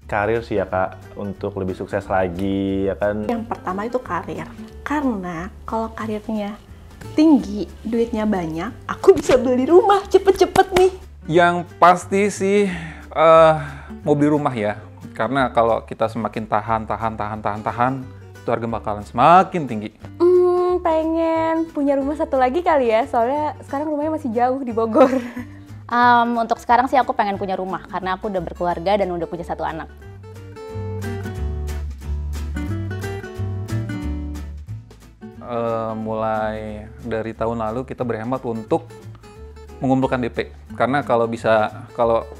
karir sih ya Kak, untuk lebih sukses lagi ya kan. Yang pertama itu karir. Karena kalau karirnya tinggi, duitnya banyak, aku bisa beli rumah cepet-cepet nih. Yang pasti sih mau beli rumah ya. Karena kalau kita semakin tahan, itu harga bakalan semakin tinggi. Pengen punya rumah satu lagi kali ya, soalnya sekarang rumahnya masih jauh di Bogor. Untuk sekarang sih aku pengen punya rumah karena aku udah berkeluarga dan udah punya 1 anak. Mulai dari tahun lalu kita berhemat untuk mengumpulkan DP. Karena kalau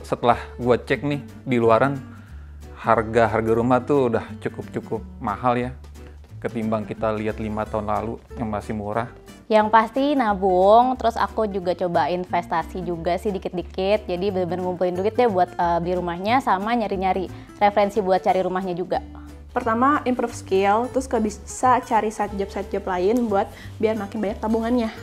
setelah gua cek nih di luaran, harga rumah tuh udah cukup mahal ya. Ketimbang kita lihat 5 tahun lalu yang masih murah. Yang pasti nabung, terus aku juga coba investasi juga sih dikit-dikit. Jadi bener-bener ngumpulin duit deh buat beli rumahnya sama nyari-nyari referensi buat cari rumahnya juga. Pertama, improve skill, terus bisa cari side job lain buat biar makin banyak tabungannya.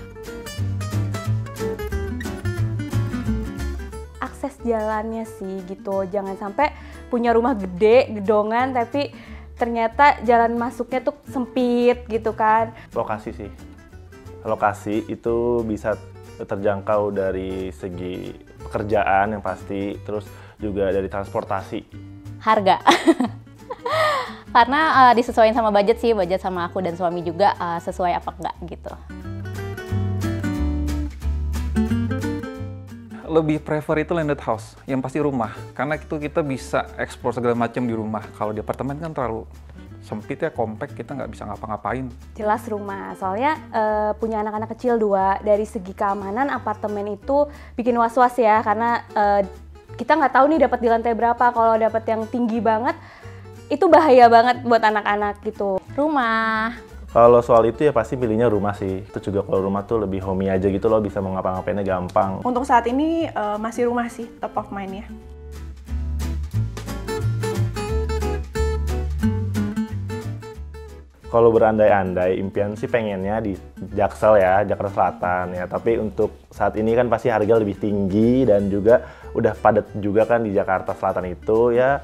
Akses jalannya sih gitu, jangan sampai punya rumah gede, gedongan, tapi ternyata jalan masuknya tuh sempit gitu kan. Lokasi sih. Lokasi itu bisa terjangkau dari segi pekerjaan yang pasti, terus juga dari transportasi. Harga. Karena disesuaikan sama budget sih, budget sama aku dan suami juga sesuai apa enggak gitu. Lebih prefer itu landed house, yang pasti rumah. Karena itu kita bisa eksplor segala macam di rumah. Kalau di apartemen kan terlalu sempit ya, compact, kita nggak bisa ngapa-ngapain. Jelas rumah, soalnya punya anak-anak kecil 2, dari segi keamanan apartemen itu bikin was-was ya, karena kita nggak tahu nih dapat di lantai berapa. Kalau dapat yang tinggi banget, itu bahaya banget buat anak-anak gitu. Rumah. Kalau soal itu ya pasti pilihnya rumah sih. Itu juga kalau rumah tuh lebih homey aja gitu loh, bisa mau ngapa-ngapainnya gampang. Untuk saat ini masih rumah sih, top of mind ya. Kalau berandai-andai, impian sih pengennya di Jaksel ya, Jakarta Selatan ya. Tapi untuk saat ini kan pasti harga lebih tinggi dan juga udah padat juga kan di Jakarta Selatan itu ya.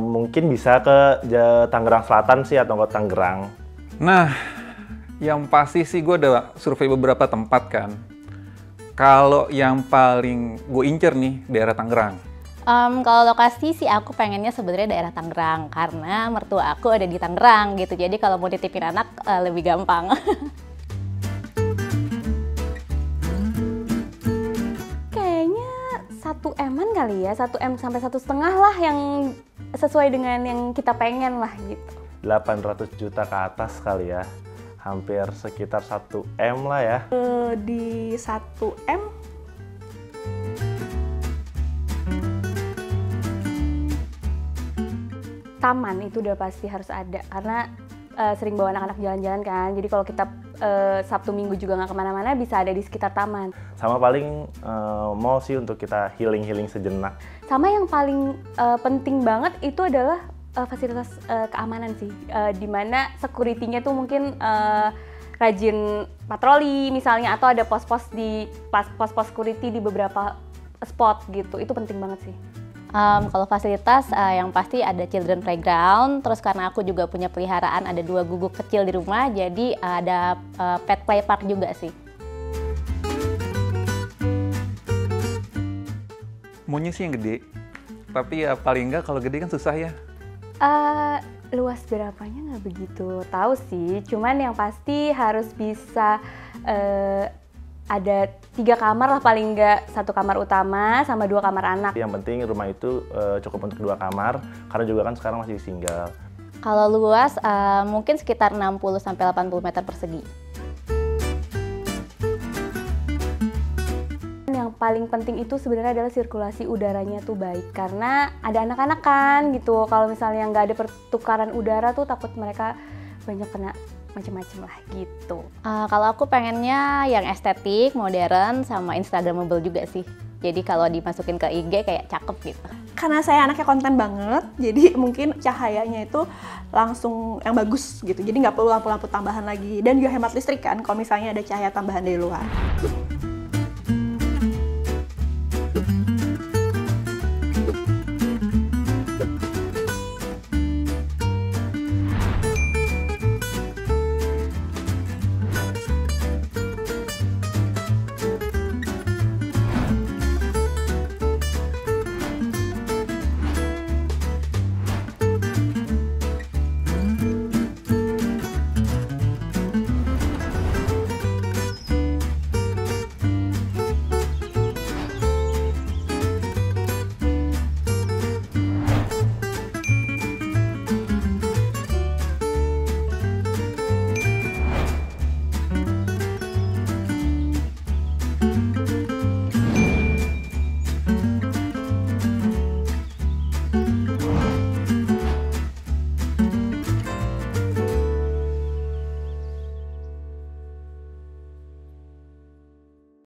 Mungkin bisa ke Tangerang Selatan sih atau ke Tangerang. Nah, yang pasti sih gue udah survei beberapa tempat kan. Kalau yang paling gue incer nih, daerah Tangerang. Kalau lokasi sih aku pengennya sebenarnya daerah Tangerang karena mertua aku ada di Tangerang gitu. Jadi kalau mau nitipin anak lebih gampang. Kayaknya 1M-an kali ya, 1M sampai 1,5 lah yang sesuai dengan yang kita pengen lah gitu. 800 juta ke atas kali ya. Hampir sekitar 1M lah ya. Di 1M taman itu udah pasti harus ada, karena sering bawa anak-anak jalan-jalan kan. Jadi kalau kita Sabtu Minggu juga nggak kemana-mana, bisa ada di sekitar taman. Sama paling mall sih untuk kita healing-healing sejenak. Sama yang paling penting banget itu adalah fasilitas keamanan sih, dimana security-nya tuh mungkin rajin patroli misalnya, atau ada pos-pos security di beberapa spot gitu. Itu penting banget sih. Kalau fasilitas yang pasti ada children playground, terus karena aku juga punya peliharaan, ada 2 guguk kecil di rumah, jadi ada pet play park juga sih. Maunya sih yang gede, tapi ya paling enggak kalau gede kan susah ya. Luas berapanya nggak begitu tahu sih, cuman yang pasti harus bisa ada 3 kamar lah paling nggak, 1 kamar utama sama 2 kamar anak. Yang penting rumah itu cukup untuk 2 kamar, karena juga kan sekarang masih single. Kalau luas mungkin sekitar 60-80 meter persegi. Yang paling penting itu sebenarnya adalah sirkulasi udaranya tuh baik, karena ada anak-anak kan gitu. Kalau misalnya nggak ada pertukaran udara tuh takut mereka banyak kena macam-macam lah gitu. Kalau aku pengennya yang estetik, modern, sama instagramable juga sih. Jadi kalau dimasukin ke IG kayak cakep gitu. karena saya anaknya konten banget, jadi mungkin cahayanya itu langsung yang bagus gitu. Jadi nggak perlu lampu-lampu tambahan lagi, dan juga hemat listrik kan kalau misalnya ada cahaya tambahan dari luar.